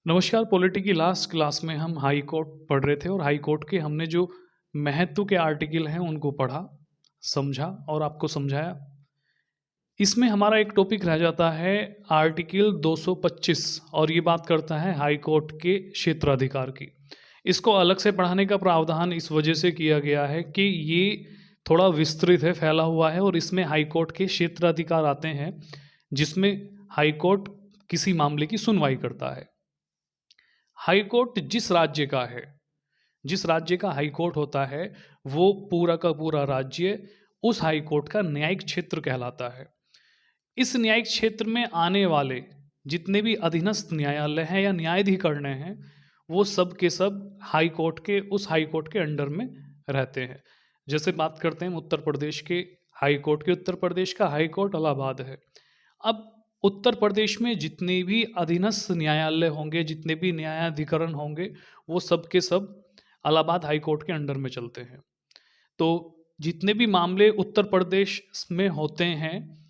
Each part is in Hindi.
नमस्कार। पॉलिटी की लास्ट क्लास में हम हाई कोर्ट पढ़ रहे थे और हाई कोर्ट के हमने जो महत्व के आर्टिकल हैं उनको पढ़ा, समझा और आपको समझाया। इसमें हमारा एक टॉपिक रह जाता है आर्टिकल 225 और ये बात करता है हाई कोर्ट के क्षेत्राधिकार की। इसको अलग से पढ़ाने का प्रावधान इस वजह से किया गया है कि ये थोड़ा विस्तृत है, फैला हुआ है और इसमें हाई कोर्ट के क्षेत्राधिकार आते हैं, जिसमें हाई कोर्ट किसी मामले की सुनवाई करता है। हाई कोर्ट जिस राज्य का है, जिस राज्य का हाई कोर्ट होता है, वो पूरा का पूरा राज्य उस हाई कोर्ट का न्यायिक क्षेत्र कहलाता है। इस न्यायिक क्षेत्र में आने वाले जितने भी अधीनस्थ न्यायालय हैं या न्यायाधिकरण हैं, वो सब के सब हाई कोर्ट के उस हाई कोर्ट के अंडर में रहते हैं। जैसे बात करते हैं उत्तर प्रदेश के हाई कोर्ट की, उत्तर प्रदेश का हाई कोर्ट इलाहाबाद है। अब उत्तर प्रदेश में जितने भी अधीनस्थ न्यायालय होंगे, जितने भी न्यायाधिकरण होंगे, वो सब के सब इलाहाबाद हाई कोर्ट के अंडर में चलते हैं। तो जितने भी मामले उत्तर प्रदेश में होते हैं,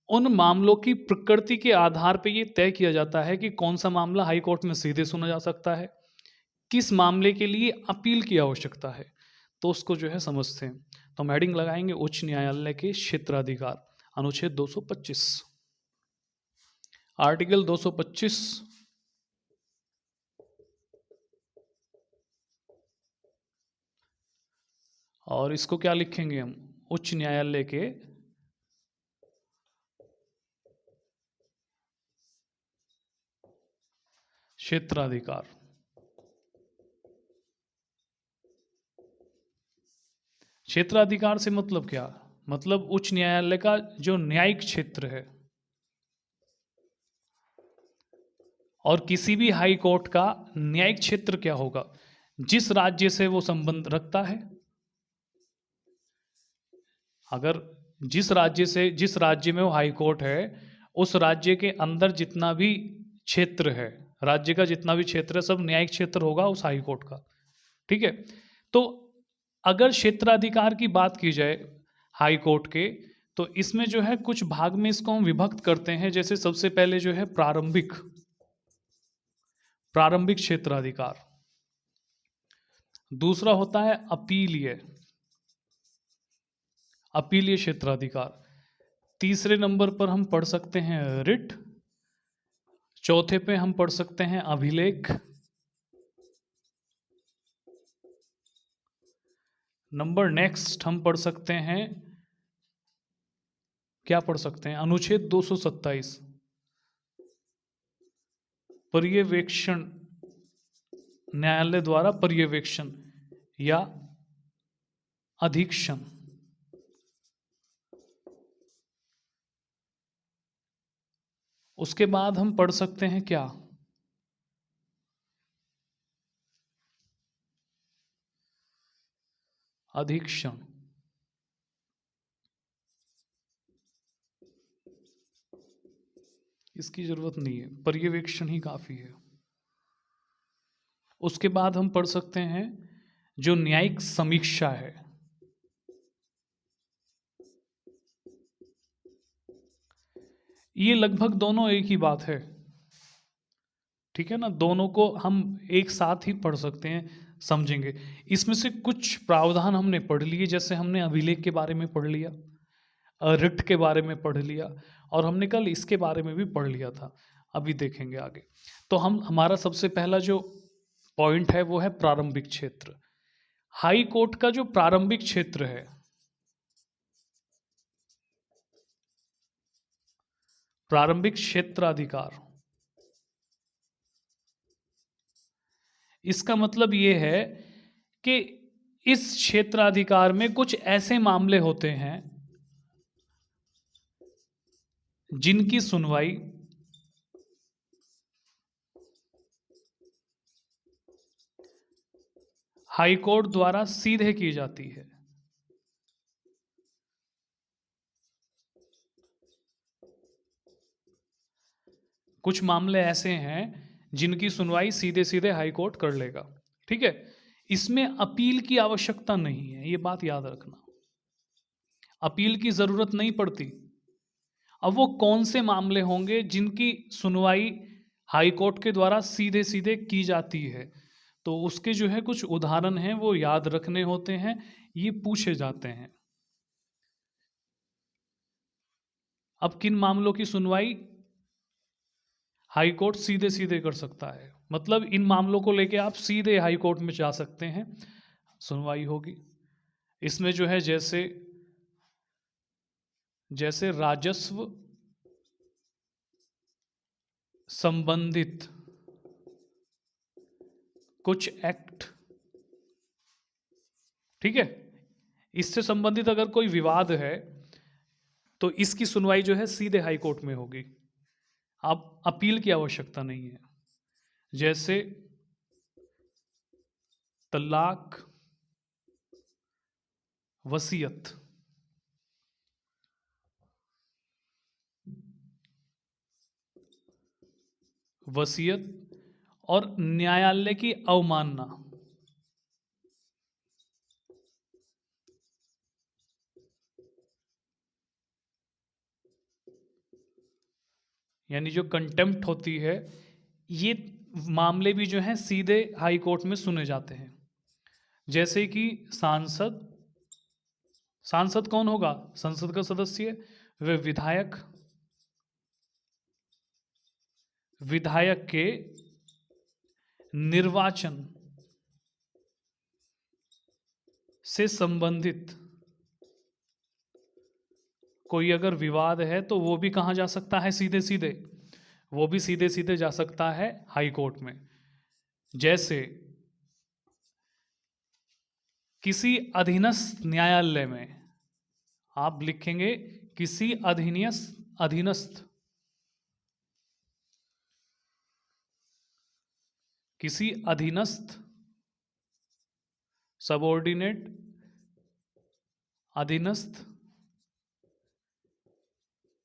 उन मामलों की प्रकृति के आधार पे ये तय किया जाता है कि कौन सा मामला हाई कोर्ट में सीधे सुना जा सकता है, किस मामले के लिए अपील की आवश्यकता है। तो उसको जो है समझते हैं। तो हम हेडिंग लगाएंगे उच्च न्यायालय के क्षेत्राधिकार, अनुच्छेद 225। आर्टिकल 225 और इसको क्या लिखेंगे हम? उच्च न्यायालय के क्षेत्राधिकार। क्षेत्राधिकार से मतलब क्या? मतलब उच्च न्यायालय का जो न्यायिक क्षेत्र है, और किसी भी हाई कोर्ट का न्यायिक क्षेत्र क्या होगा? जिस राज्य से वो संबंध रखता है। अगर जिस राज्य में वो हाई कोर्ट है, उस राज्य के अंदर जितना भी क्षेत्र है, राज्य का जितना भी क्षेत्र है, सब न्यायिक क्षेत्र होगा उस हाई कोर्ट का। ठीक है। तो अगर क्षेत्राधिकार की बात की जाए हाई कोर्ट के, तो इसमें जो है कुछ भाग में इसको हम विभक्त करते हैं। जैसे सबसे पहले जो है प्रारंभिक क्षेत्राधिकार, दूसरा होता है अपीलीय क्षेत्राधिकार, तीसरे नंबर पर हम पढ़ सकते हैं रिट, चौथे पे हम पढ़ सकते हैं अभिलेख, नंबर नेक्स्ट हम पढ़ सकते हैं, क्या पढ़ सकते हैं? अनुच्छेद 227 पर्यवेक्षण, न्यायालय द्वारा पर्यवेक्षण या अधीक्षण। उसके बाद हम पढ़ सकते हैं क्या? अधीक्षण। इसकी जरूरत नहीं है, पर्यवेक्षण ही काफी है। उसके बाद हम पढ़ सकते हैं जो न्यायिक समीक्षा है। ये लगभग दोनों एक ही बात है, ठीक है ना? दोनों को हम एक साथ ही पढ़ सकते हैं, समझेंगे। इसमें से कुछ प्रावधान हमने पढ़ लिए, जैसे हमने अभिलेख के बारे में पढ़ लिया, रिट के बारे में पढ़ लिया, और हमने कल इसके बारे में भी पढ़ लिया था। अभी देखेंगे आगे। तो हमारा सबसे पहला जो पॉइंट है वो है प्रारंभिक क्षेत्र। हाई कोर्ट का जो प्रारंभिक क्षेत्र है, प्रारंभिक क्षेत्राधिकार, इसका मतलब ये है कि इस क्षेत्राधिकार में कुछ ऐसे मामले होते हैं जिनकी सुनवाई हाई कोर्ट द्वारा सीधे की जाती है। कुछ मामले ऐसे हैं जिनकी सुनवाई सीधे सीधे हाई कोर्ट कर लेगा, ठीक है। इसमें अपील की आवश्यकता नहीं है, ये बात याद रखना। अपील की जरूरत नहीं पड़ती। अब वो कौन से मामले होंगे जिनकी सुनवाई हाई कोर्ट के द्वारा सीधे सीधे की जाती है। तो उसके जो है कुछ उदाहरण हैं वो याद रखने होते हैं, ये पूछे जाते हैं। अब किन मामलों की सुनवाई हाई कोर्ट सीधे सीधे कर सकता है, मतलब इन मामलों को लेके आप सीधे हाई कोर्ट में जा सकते हैं, सुनवाई होगी। इसमें जो है जैसे जैसे राजस्व संबंधित कुछ एक्ट, ठीक है, इससे संबंधित अगर कोई विवाद है तो इसकी सुनवाई जो है सीधे हाई कोर्ट में होगी, आप अपील की आवश्यकता नहीं है। जैसे तलाक, वसीयत, वसीयत और न्यायालय की अवमानना। यानी जो कंटेम्प्ट होती है, ये मामले भी जो हैं सीधे हाई कोर्ट में सुने जाते हैं। जैसे कि सांसद, सांसद कौन होगा? संसद का सदस्य। वे विधायक, विधायक के निर्वाचन से संबंधित कोई अगर विवाद है तो वो भी कहाँ जा सकता है? सीधे सीधे, वो भी सीधे सीधे जा सकता है हाई कोर्ट में। जैसे किसी अधीनस्थ न्यायालय में, आप लिखेंगे किसी अधीनस्थ, किसी अधीनस्थ, सबऑर्डिनेट, अधीनस्थ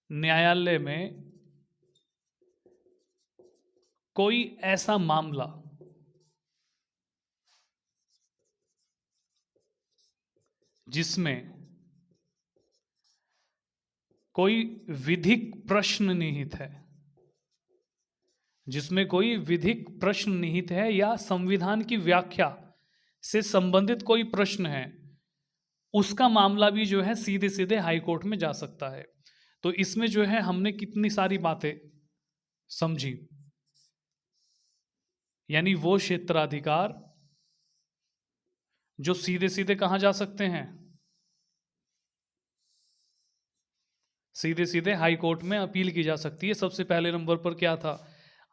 न्यायालय में कोई ऐसा मामला जिसमें कोई विधिक प्रश्न निहित है, जिसमें कोई विधिक प्रश्न निहित है या संविधान की व्याख्या से संबंधित कोई प्रश्न है, उसका मामला भी जो है सीधे सीधे हाई कोर्ट में जा सकता है। तो इसमें जो है हमने कितनी सारी बातें समझी, यानी वो क्षेत्राधिकार जो सीधे सीधे कहां जा सकते हैं? सीधे सीधे हाई कोर्ट में अपील की जा सकती है। सबसे पहले नंबर पर क्या था?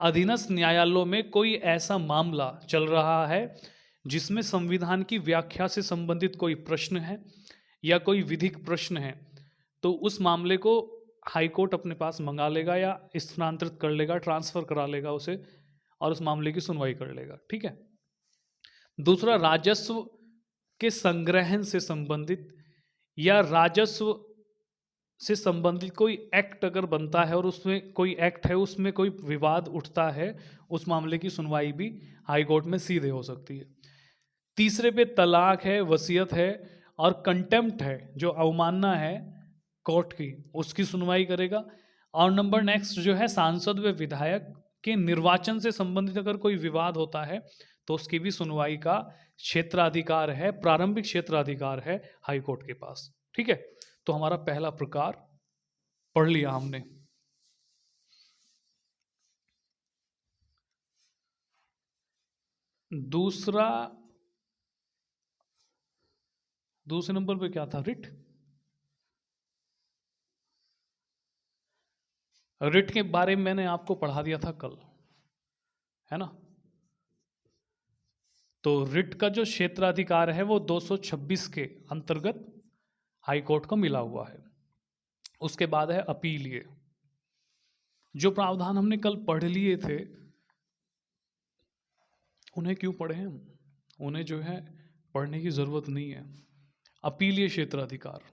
अधीनस्थ न्यायालयों में कोई ऐसा मामला चल रहा है जिसमें संविधान की व्याख्या से संबंधित कोई प्रश्न है या कोई विधिक प्रश्न है, तो उस मामले को हाई कोर्ट अपने पास मंगा लेगा या स्थानांतरित कर लेगा, ट्रांसफर करा लेगा उसे, और उस मामले की सुनवाई कर लेगा। ठीक है। दूसरा, राजस्व के संग्रहण से संबंधित या राजस्व से संबंधित कोई एक्ट अगर बनता है और उसमें कोई एक्ट है, उसमें कोई विवाद उठता है, उस मामले की सुनवाई भी हाई कोर्ट में सीधे हो सकती है। तीसरे पे तलाक है, वसीयत है और कंटेम्प्ट है, जो अवमानना है कोर्ट की, उसकी सुनवाई करेगा। और नंबर नेक्स्ट जो है, सांसद व विधायक के निर्वाचन से संबंधित अगर कोई विवाद होता है तो उसकी भी सुनवाई का क्षेत्राधिकार है, प्रारंभिक क्षेत्राधिकार है हाई कोर्ट के पास। ठीक है। तो हमारा पहला प्रकार पढ़ लिया हमने। दूसरा, दूसरे नंबर पे क्या था? रिट। रिट के बारे में मैंने आपको पढ़ा दिया था कल, है ना? तो रिट का जो क्षेत्राधिकार है वो 226 के अंतर्गत हाई कोर्ट को मिला हुआ है। उसके बाद है अपीलीय। जो प्रावधान हमने कल पढ़ लिए थे उन्हें क्यों पढ़े हम? उन्हें जो है पढ़ने की जरूरत नहीं है। अपीलीय क्षेत्राधिकार,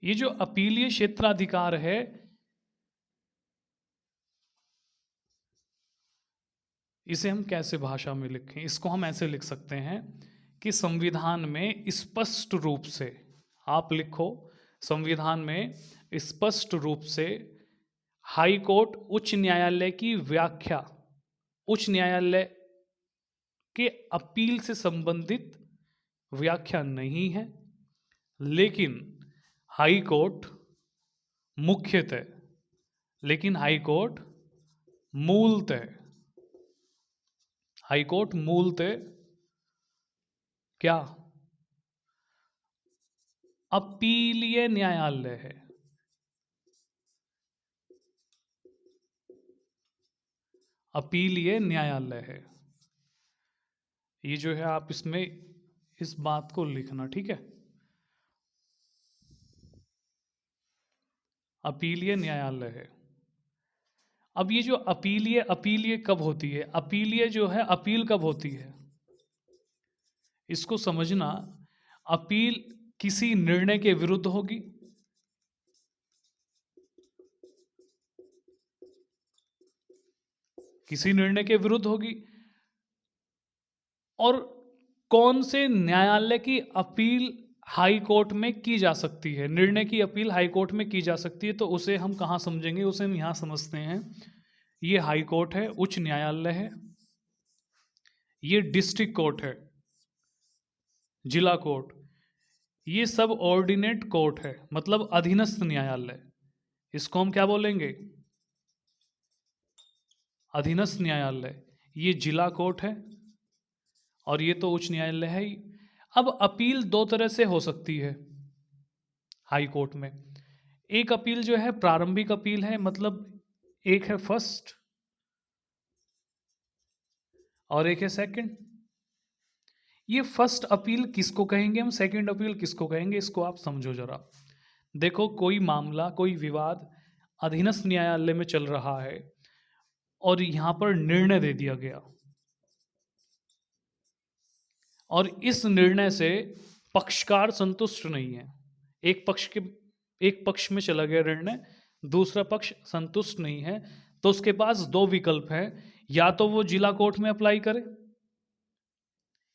ये जो अपीलीय क्षेत्राधिकार है, इसे हम कैसे भाषा में लिखें? इसको हम ऐसे लिख सकते हैं कि संविधान में स्पष्ट रूप से, आप लिखो संविधान में स्पष्ट रूप से हाई कोर्ट उच्च न्यायालय की व्याख्या उच्च न्यायालय के अपील से संबंधित व्याख्या नहीं है, लेकिन हाई कोर्ट मुख्यतः लेकिन हाई कोर्ट मूलतः हाई कोर्ट मूलतः क्या अपीलीय न्यायालय है। अपीलीय न्यायालय है। ये जो है आप इसमें इस बात को लिखना, ठीक है। अपीलीय न्यायालय है। अब ये जो अपीलीय कब होती है? अपीलीय जो है अपील कब होती है इसको समझना। अपील किसी निर्णय के विरुद्ध होगी, किसी निर्णय के विरुद्ध होगी। और कौन से न्यायालय की अपील हाई कोर्ट में की जा सकती है? निर्णय की अपील हाई कोर्ट में की जा सकती है, तो उसे हम कहाँ समझेंगे? उसे हम यहाँ समझते हैं। ये हाई कोर्ट है, उच्च न्यायालय है, ये डिस्ट्रिक्ट कोर्ट है, जिला कोर्ट, ये सब ऑर्डिनेट कोर्ट है, मतलब अधीनस्थ न्यायालय। इसको हम क्या बोलेंगे? अधीनस्थ न्यायालय। ये जिला कोर्ट है और ये तो उच्च न्यायालय है ही। अब अपील दो तरह से हो सकती है हाई कोर्ट में। एक अपील जो है प्रारंभिक अपील है, मतलब एक है फर्स्ट और एक है सेकंड। ये फर्स्ट अपील किसको कहेंगे हम, सेकंड अपील किसको कहेंगे, इसको आप समझो जरा। देखो, कोई मामला, कोई विवाद अधीनस्थ न्यायालय में चल रहा है और यहां पर निर्णय दे दिया गया, और इस निर्णय से पक्षकार संतुष्ट नहीं है। एक पक्ष में चला गया निर्णय, दूसरा पक्ष संतुष्ट नहीं है, तो उसके पास दो विकल्प है। या तो वो जिला कोर्ट में अप्लाई करे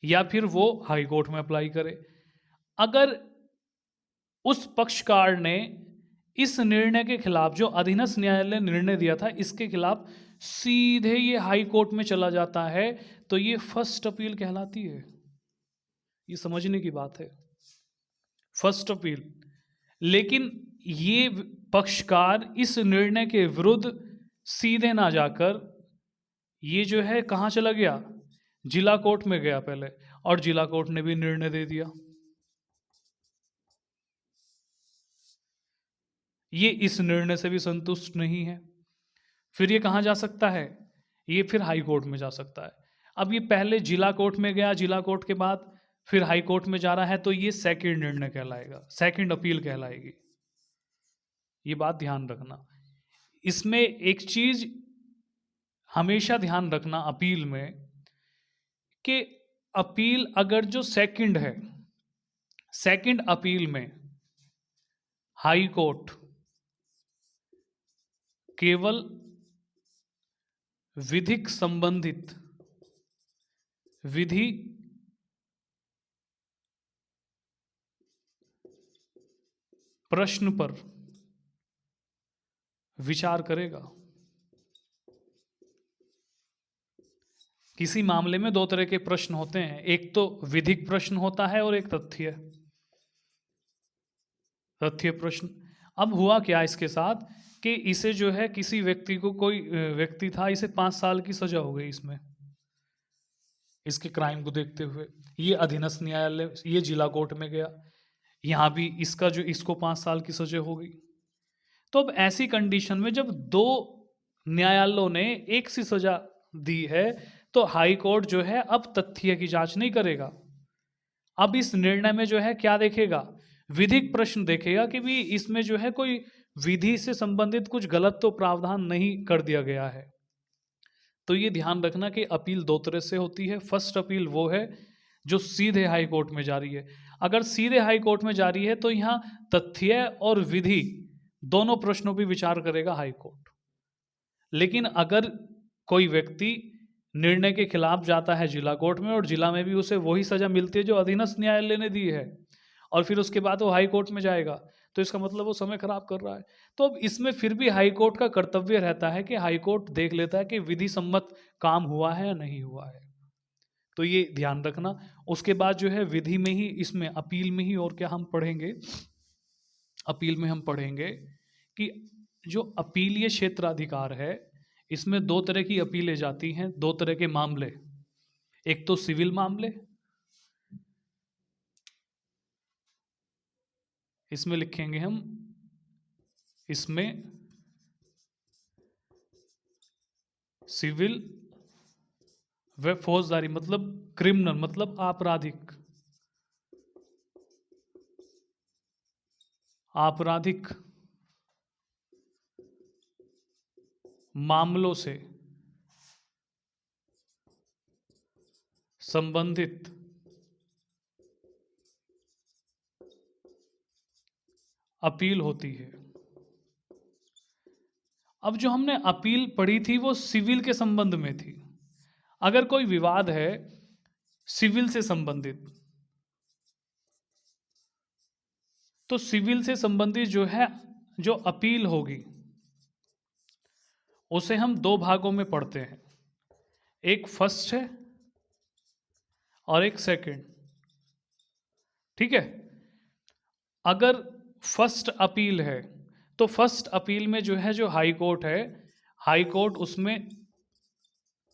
या फिर वो हाई कोर्ट में अप्लाई करे। अगर उस पक्षकार ने इस निर्णय के खिलाफ, जो अधीनस्थ न्यायालय ने निर्णय दिया था, इसके खिलाफ सीधे ये हाई कोर्ट में चला जाता है, तो ये फर्स्ट अपील कहलाती है। ये समझने की बात है, फर्स्ट अपील। लेकिन ये पक्षकार इस निर्णय के विरुद्ध सीधे ना जाकर ये जो है कहां चला गया? जिला कोर्ट में गया पहले, और जिला कोर्ट ने भी निर्णय दे दिया। ये इस निर्णय से भी संतुष्ट नहीं है, फिर ये कहां जा सकता है? ये फिर हाई कोर्ट में जा सकता है। अब ये पहले जिला कोर्ट में गया, जिला कोर्ट के बाद फिर हाई कोर्ट में जा रहा है, तो ये सेकंड निर्णय कहलाएगा, सेकंड अपील कहलाएगी। ये बात ध्यान रखना। इसमें एक चीज हमेशा ध्यान रखना अपील में, कि अपील अगर जो सेकंड है, सेकंड अपील में हाई कोर्ट केवल विधिक संबंधित विधि प्रश्न पर विचार करेगा। किसी मामले में दो तरह के प्रश्न होते हैं, एक तो विधिक प्रश्न होता है और एक तथ्य प्रश्न। अब हुआ क्या इसके साथ कि इसे जो है किसी व्यक्ति को, कोई व्यक्ति था, इसे 5 साल की सजा हो गई इसमें, इसके क्राइम को देखते हुए। ये अधीनस्थ न्यायालय, ये जिला कोर्ट में गया, यहां भी इसको 5 साल की सजा हो गई। तो अब ऐसी कंडीशन में जब दो न्यायालयों ने एक सी सजा दी है, तो हाई कोर्ट जो है अब तथ्य की जांच नहीं करेगा। अब इस निर्णय में जो है क्या देखेगा? विधिक प्रश्न देखेगा कि भी इसमें जो है कोई विधि से संबंधित कुछ गलत तो प्रावधान नहीं कर दिया गया है। तो ये ध्यान रखना कि अपील दो तरह से होती है। फर्स्ट अपील वो है जो सीधे हाई कोर्ट में जारी है। अगर सीधे हाई कोर्ट में जारी है तो यहाँ तथ्य और विधि दोनों प्रश्नों पर विचार करेगा हाई कोर्ट। लेकिन अगर कोई व्यक्ति निर्णय के खिलाफ जाता है जिला कोर्ट में, और जिला में भी उसे वही सजा मिलती है जो अधीनस्थ न्यायालय ने दी है, और फिर उसके बाद वो हाई कोर्ट में जाएगा, तो इसका मतलब वो समय खराब कर रहा है। तो अब इसमें फिर भी हाई कोर्ट का कर्तव्य रहता है कि हाई कोर्ट देख लेता है कि विधि सम्मत काम हुआ है या नहीं हुआ है, तो ये ध्यान रखना। उसके बाद जो है विधि में ही, इसमें अपील में ही और क्या हम पढ़ेंगे, अपील में हम पढ़ेंगे कि जो अपीलीय क्षेत्राधिकार है, इसमें दो तरह की अपीलें जाती हैं, दो तरह के मामले। एक तो सिविल मामले, इसमें लिखेंगे हम, इसमें सिविल व फौजदारी, मतलब क्रिमिनल, मतलब आपराधिक, आपराधिक मामलों से संबंधित अपील होती है। अब जो हमने अपील पढ़ी थी वो सिविल के संबंध में थी। अगर कोई विवाद है सिविल से संबंधित, तो सिविल से संबंधित जो है, जो अपील होगी, उसे हम दो भागों में पढ़ते हैं, एक फर्स्ट है और एक सेकंड। ठीक है। अगर फर्स्ट अपील है, तो फर्स्ट अपील में जो है, जो हाई कोर्ट है, हाई कोर्ट उसमें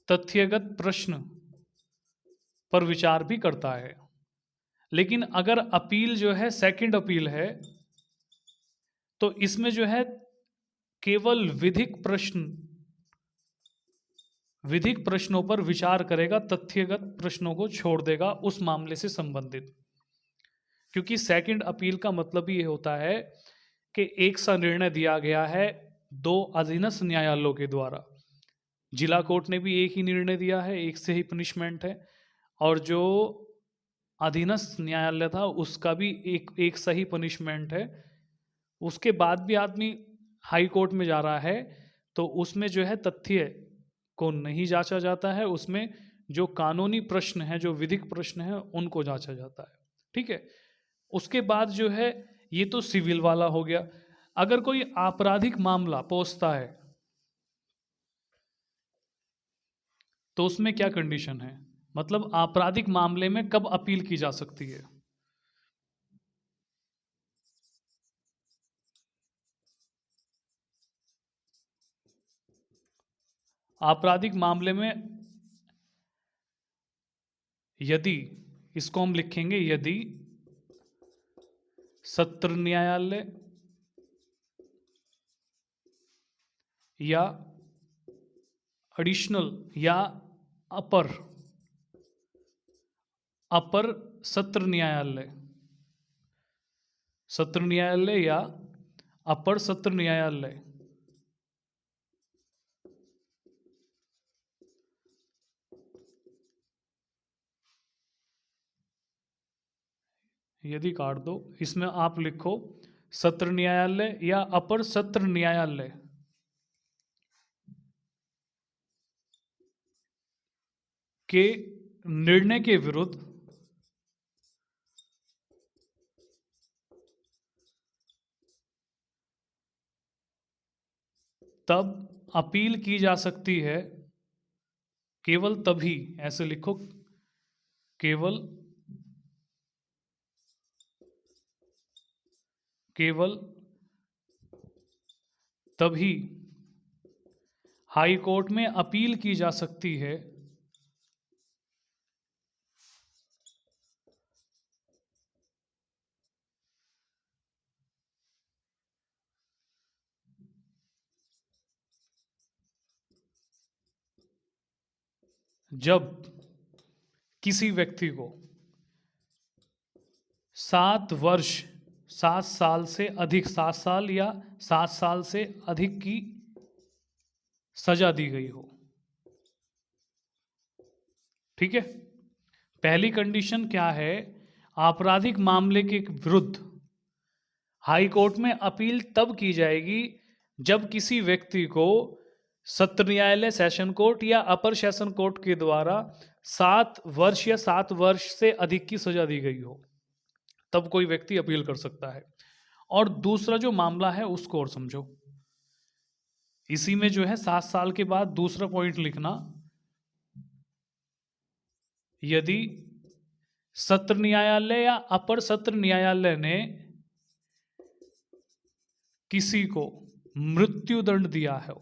तथ्यगत प्रश्न पर विचार भी करता है। लेकिन अगर अपील जो है सेकंड अपील है, तो इसमें जो है केवल विधिक प्रश्न, विधिक प्रश्नों पर विचार करेगा, तथ्यगत प्रश्नों को छोड़ देगा उस मामले से संबंधित। क्योंकि सेकंड अपील का मतलब ये होता है कि एक सा निर्णय दिया गया है दो अधीनस्थ न्यायालयों के द्वारा। जिला कोर्ट ने भी एक ही निर्णय दिया है, एक से ही पनिशमेंट है, और जो अधीनस्थ न्यायालय था उसका भी एक सही पनिशमेंट है। उसके बाद भी आदमी हाई कोर्ट में जा रहा है, तो उसमें जो है तथ्य को नहीं जांचा जाता है, उसमें जो कानूनी प्रश्न है, जो विधिक प्रश्न है, उनको जांचा जाता है। ठीक है। उसके बाद जो है, ये तो सिविल वाला हो गया। अगर कोई आपराधिक मामला पहुंचता है, तो उसमें क्या कंडीशन है, मतलब आपराधिक मामले में कब अपील की जा सकती है। आपराधिक मामले में यदि, इसको हम लिखेंगे यदि सत्र न्यायालय या एडिशनल या अपर अपर सत्र न्यायालय, सत्र न्यायालय या अपर सत्र न्यायालय यदि काट दो, इसमें आप लिखो सत्र न्यायालय या अपर सत्र न्यायालय के निर्णय के विरुद्ध तब अपील की जा सकती है, केवल तभी, ऐसे लिखो, केवल केवल तभी हाई कोर्ट में अपील की जा सकती है जब किसी व्यक्ति को 7 वर्ष, 7 साल से अधिक, 7 साल या 7 साल से अधिक की सजा दी गई हो। ठीक है। पहली कंडीशन क्या है, आपराधिक मामले के विरुद्ध हाई कोर्ट में अपील तब की जाएगी जब किसी व्यक्ति को सत्र न्यायालय, सेशन कोर्ट या अपर सेशन कोर्ट के द्वारा 7 वर्ष या 7 वर्ष से अधिक की सजा दी गई हो। तब कोई व्यक्ति अपील कर सकता है। और दूसरा जो मामला है उसको और समझो, इसी में जो है 7 साल के बाद दूसरा पॉइंट लिखना, यदि सत्र न्यायालय या अपर सत्र न्यायालय ने किसी को मृत्युदंड दिया है,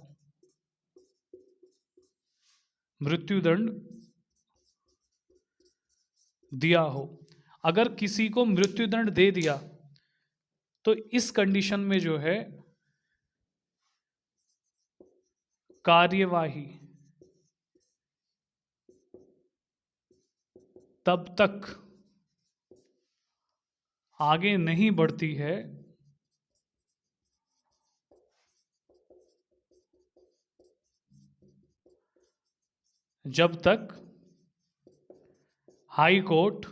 मृत्युदंड दिया हो, अगर किसी को मृत्युदंड दे दिया तो इस कंडीशन में जो है कार्यवाही तब तक आगे नहीं बढ़ती है जब तक हाई कोर्ट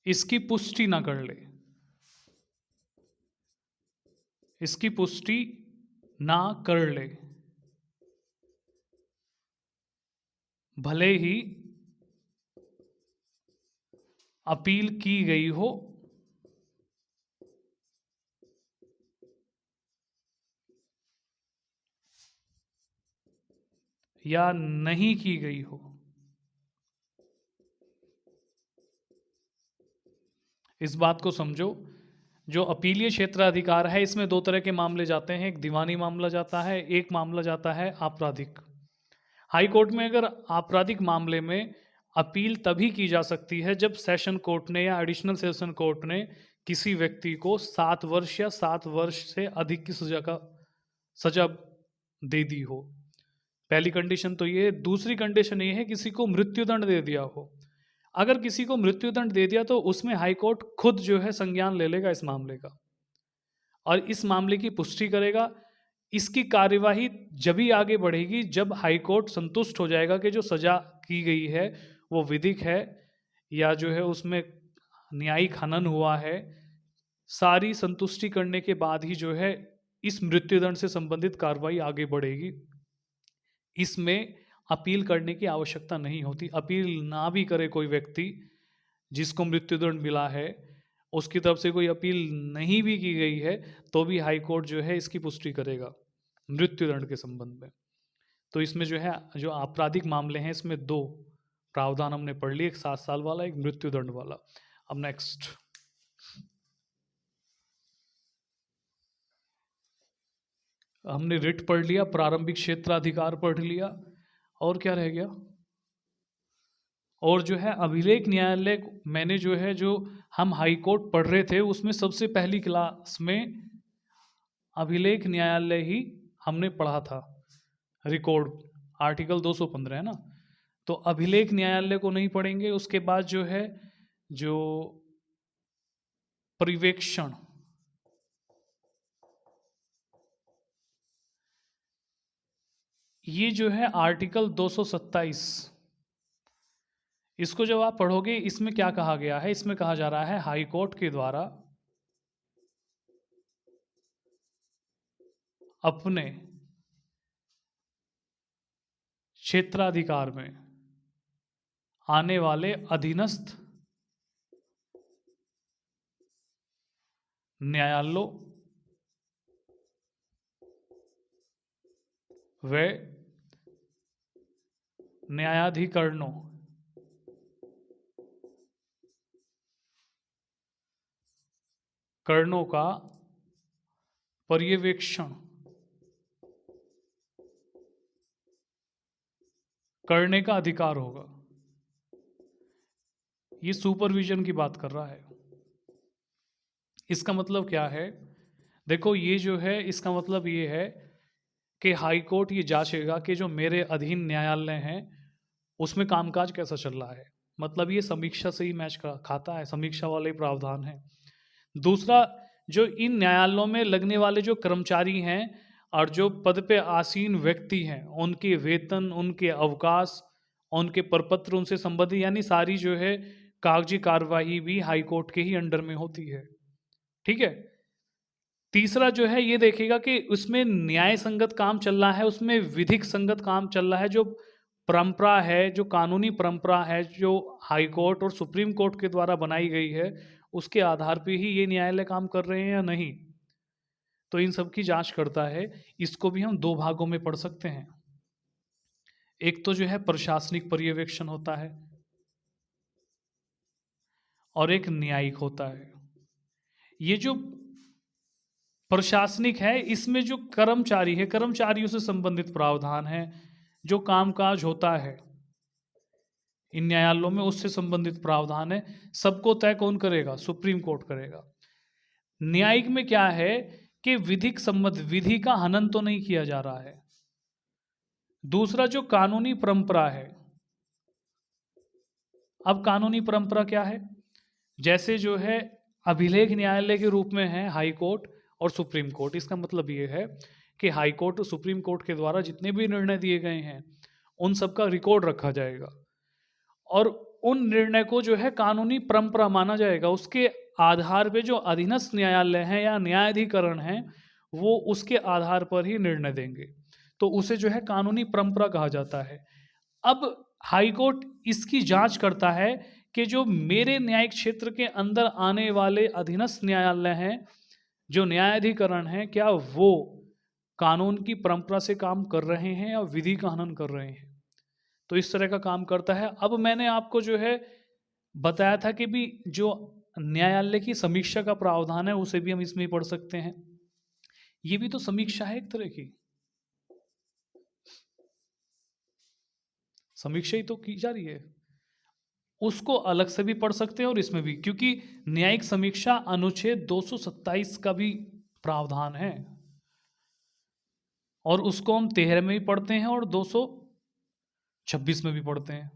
इसकी पुष्टि ना कर ले, इसकी पुष्टि ना कर ले, भले ही अपील की गई हो या नहीं की गई हो। इस बात को समझो, जो अपीलीय क्षेत्राधिकार है इसमें दो तरह के मामले जाते हैं, एक दीवानी मामला जाता है, एक मामला जाता है आपराधिक। हाई कोर्ट में अगर आपराधिक मामले में अपील तभी की जा सकती है जब सेशन कोर्ट ने या एडिशनल सेशन कोर्ट ने किसी व्यक्ति को 7 वर्ष या 7 वर्ष से अधिक की सजा दे दी हो। पहली कंडीशन तो ये। दूसरी कंडीशन ये है किसी को मृत्युदंड दे दिया हो। अगर किसी को मृत्युदंड दे दिया तो उसमें हाई कोर्ट खुद जो है संज्ञान ले लेगा इस मामले का और इस मामले की पुष्टि करेगा। इसकी कार्यवाही जब ही आगे बढ़ेगी जब हाई कोर्ट संतुष्ट हो जाएगा कि जो सजा की गई है वो विधिक है या जो है उसमें न्यायिक हनन हुआ है। सारी संतुष्टि करने के बाद ही जो है इस मृत्युदंड से संबंधित कार्रवाई आगे बढ़ेगी। इसमें अपील करने की आवश्यकता नहीं होती। अपील ना भी करे कोई व्यक्ति जिसको मृत्युदंड मिला है, उसकी तरफ से कोई अपील नहीं भी की गई है तो भी हाई कोर्ट जो है इसकी पुष्टि करेगा मृत्युदंड के संबंध में। तो इसमें जो है जो आपराधिक मामले हैं इसमें 2 प्रावधान हमने पढ़ लिए, एक 7 साल वाला, एक मृत्युदंड वाला। अब नेक्स्ट हमने रिट पढ़ लिया, प्रारंभिक क्षेत्राधिकार पढ़ लिया, और क्या रह गया? और जो है अभिलेख न्यायालय, मैंने जो है जो हम हाई कोर्ट पढ़ रहे थे उसमें सबसे पहली क्लास में अभिलेख न्यायालय ही हमने पढ़ा था। रिकॉर्ड आर्टिकल 215 है ना, तो अभिलेख न्यायालय को नहीं पढ़ेंगे। उसके बाद जो है जो पर्यवेक्षण, ये जो है आर्टिकल 227, इसको जब आप पढ़ोगे इसमें क्या कहा गया है, इसमें कहा जा रहा है हाई कोर्ट के द्वारा अपने क्षेत्राधिकार में आने वाले अधीनस्थ न्यायालयों व न्यायाधिकरणों करणों का पर्यवेक्षण करने का अधिकार होगा। ये सुपरविजन की बात कर रहा है। इसका मतलब क्या है? देखो ये जो है इसका मतलब ये है कि हाई कोर्ट ये जांचेगा कि जो मेरे अधीन न्यायालय हैं उसमें कामकाज कैसा चल रहा है। मतलब ये समीक्षा से ही मैच खाता है, समीक्षा वाले प्रावधान है। दूसरा, जो इन न्यायालयों में लगने वाले जो कर्मचारी हैं और जो पद पे आसीन व्यक्ति हैं उनके वेतन, उनके अवकाश, उनके प्रपत्र, उनसे संबंधित यानी सारी जो है कागजी कार्यवाही भी हाई कोर्ट के ही अंडर में होती है। ठीक है। तीसरा जो है ये देखेगा कि उसमें न्याय संगत काम चल रहा है, उसमें विधिक संगत काम चल रहा है, जो परंपरा है, जो कानूनी परंपरा है, जो हाई कोर्ट और सुप्रीम कोर्ट के द्वारा बनाई गई है, उसके आधार पे ही ये न्यायालय काम कर रहे हैं या नहीं, तो इन सब की जांच करता है। इसको भी हम दो भागों में पढ़ सकते हैं। एक तो जो है प्रशासनिक पर्यवेक्षण होता है और एक न्यायिक होता है। ये जो प्रशासनिक है, इसमें जो कर्मचारी है, कर्मचारियों से संबंधित प्रावधान है, जो कामकाज होता है इन न्यायालयों में उससे संबंधित प्रावधान है, सबको तय कौन करेगा? सुप्रीम कोर्ट करेगा। न्यायिक में क्या है कि विधिक सम्मत विधि का हनन तो नहीं किया जा रहा है। दूसरा जो कानूनी परंपरा है, अब कानूनी परंपरा क्या है? जैसे जो है अभिलेख न्यायालय के रूप में है हाई कोर्ट और सुप्रीम कोर्ट। इसका मतलब ये है कि हाई कोर्ट और सुप्रीम कोर्ट के द्वारा जितने भी निर्णय दिए गए हैं उन सब का रिकॉर्ड रखा जाएगा और उन निर्णय को जो है कानूनी परंपरा माना जाएगा। उसके आधार पे जो अधीनस्थ न्यायालय हैं या न्यायाधिकरण हैं वो उसके आधार पर ही निर्णय देंगे, तो उसे जो है कानूनी परंपरा कहा जाता है। अब हाई कोर्ट इसकी जांच करता है कि जो मेरे न्यायिक क्षेत्र के अंदर आने वाले अधीनस्थ न्यायालय हैं, जो न्यायाधिकरण हैं, क्या वो कानून की परंपरा से काम कर रहे हैं या विधि का हनन कर रहे हैं। तो इस तरह का काम करता है। अब मैंने आपको जो है बताया था कि भी जो न्यायालय की समीक्षा का प्रावधान है उसे भी हम इसमें ही पढ़ सकते हैं। ये भी तो समीक्षा है एक तरह की, समीक्षा ही तो की जा रही है। उसको अलग से भी पढ़ सकते हैं और इसमें भी, क्योंकि न्यायिक समीक्षा अनुच्छेद 227 का भी प्रावधान है और उसको हम 13 में भी पढ़ते हैं और 226 में भी पढ़ते हैं।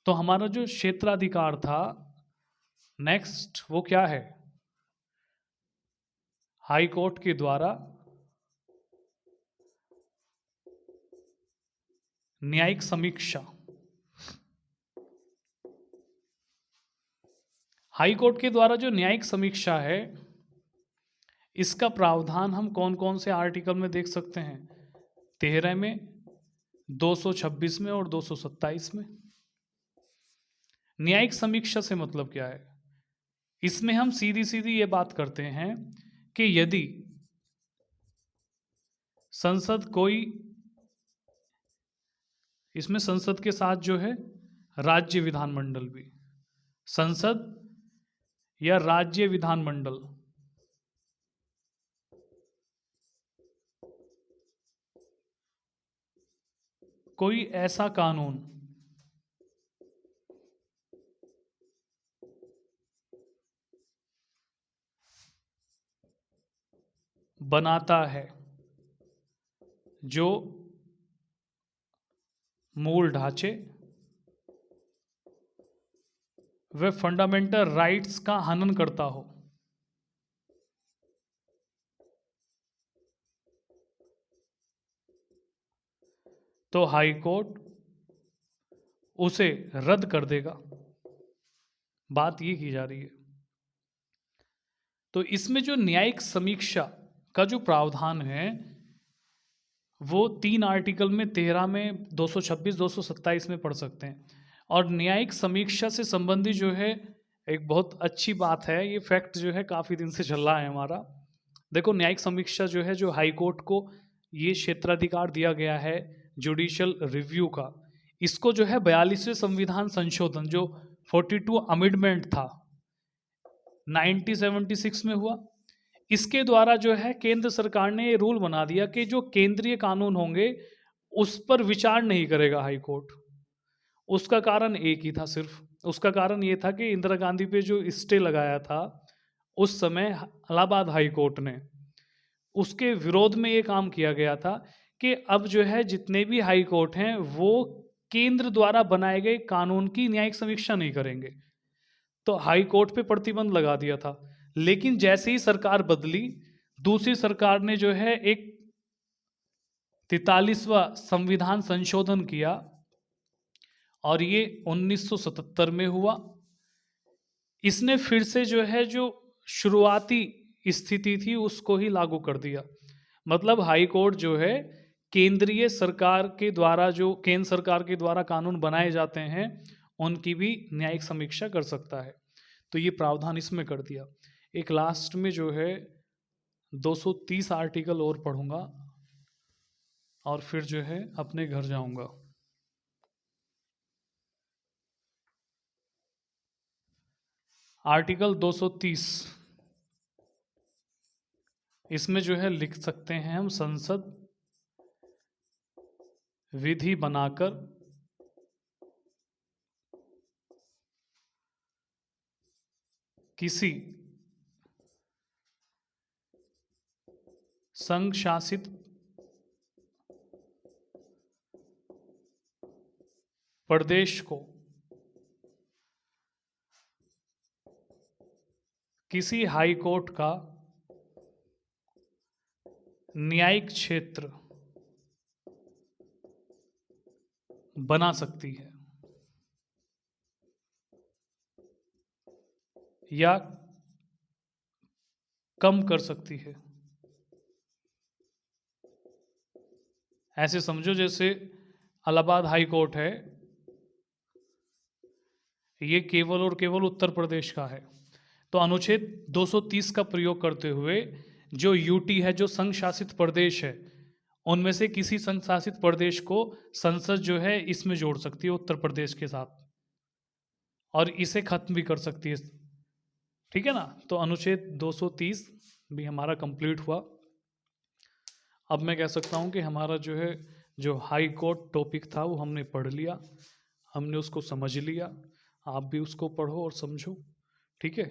तो हमारा जो क्षेत्राधिकार था नेक्स्ट वो क्या है? हाई कोर्ट के द्वारा न्यायिक समीक्षा। हाई कोर्ट के द्वारा जो न्यायिक समीक्षा है इसका प्रावधान हम कौन कौन से आर्टिकल में देख सकते हैं? 13 में, 226 में और 227 में। न्यायिक समीक्षा से मतलब क्या है? इसमें हम सीधी सीधी ये बात करते हैं कि यदि संसद कोई, इसमें संसद के साथ जो है राज्य विधानमंडल भी, संसद या राज्य विधानमंडल कोई ऐसा कानून बनाता है जो मूल ढांचे व फंडामेंटल राइट्स का हनन करता हो, तो हाई कोर्ट उसे रद्द कर देगा। बात ये की जा रही है। तो इसमें जो न्यायिक समीक्षा का जो प्रावधान है वो 3 आर्टिकल में, 13 में, 226, 227 में पढ़ सकते हैं। और न्यायिक समीक्षा से संबंधित जो है एक बहुत अच्छी बात है, ये फैक्ट जो है काफ़ी दिन से चल रहा है हमारा। देखो न्यायिक समीक्षा जो है, जो हाई कोर्ट को ये क्षेत्राधिकार दिया गया है जुडिशियल रिव्यू का, इसको जो है 42वें संविधान संशोधन जो 42 अमेंडमेंट था 1976 में हुआ, इसके द्वारा जो है केंद्र सरकार ने ये रूल बना दिया कि जो केंद्रीय कानून होंगे उस पर विचार नहीं करेगा हाई कोर्ट। उसका कारण एक ही था सिर्फ, उसका कारण ये था कि इंदिरा गांधी पे जो स्टे लगाया था उस समय इलाहाबाद हाई कोर्ट ने, उसके विरोध में ये काम किया गया था कि अब जो है जितने भी हाई कोर्ट हैं वो केंद्र द्वारा बनाए गए कानून की न्यायिक समीक्षा नहीं करेंगे। तो हाई कोर्ट पे प्रतिबंध लगा दिया था। लेकिन जैसे ही सरकार बदली, दूसरी सरकार ने जो है एक 43वां संविधान संशोधन किया और ये 1977 में हुआ। इसने फिर से जो है जो शुरुआती स्थिति थी उसको ही लागू कर दिया। मतलब हाई कोर्ट जो है केंद्रीय सरकार के द्वारा जो केंद्र सरकार के द्वारा कानून बनाए जाते हैं उनकी भी न्यायिक समीक्षा कर सकता है। तो ये प्रावधान इसमें कर दिया। एक लास्ट में जो है 230 आर्टिकल और पढ़ूंगा और फिर जो है अपने घर जाऊंगा। आर्टिकल 230, इसमें जो है लिख सकते हैं हम, संसद विधि बनाकर किसी संघ शासित प्रदेश को किसी हाई कोर्ट का न्यायिक क्षेत्र बना सकती है या कम कर सकती है। ऐसे समझो जैसे इलाहाबाद हाई कोर्ट है, ये केवल और केवल उत्तर प्रदेश का है, तो अनुच्छेद 230 का प्रयोग करते हुए जो यूटी है, जो संघ शासित प्रदेश है, उनमें से किसी संघ शासित प्रदेश को संसद जो है इसमें जोड़ सकती है उत्तर प्रदेश के साथ, और इसे खत्म भी कर सकती है। ठीक है ना। तो अनुच्छेद 230 भी हमारा कंप्लीट हुआ। अब मैं कह सकता हूं कि हमारा जो है जो हाई कोर्ट टॉपिक था वो हमने पढ़ लिया, हमने उसको समझ लिया। आप भी उसको पढ़ो और समझो। ठीक है।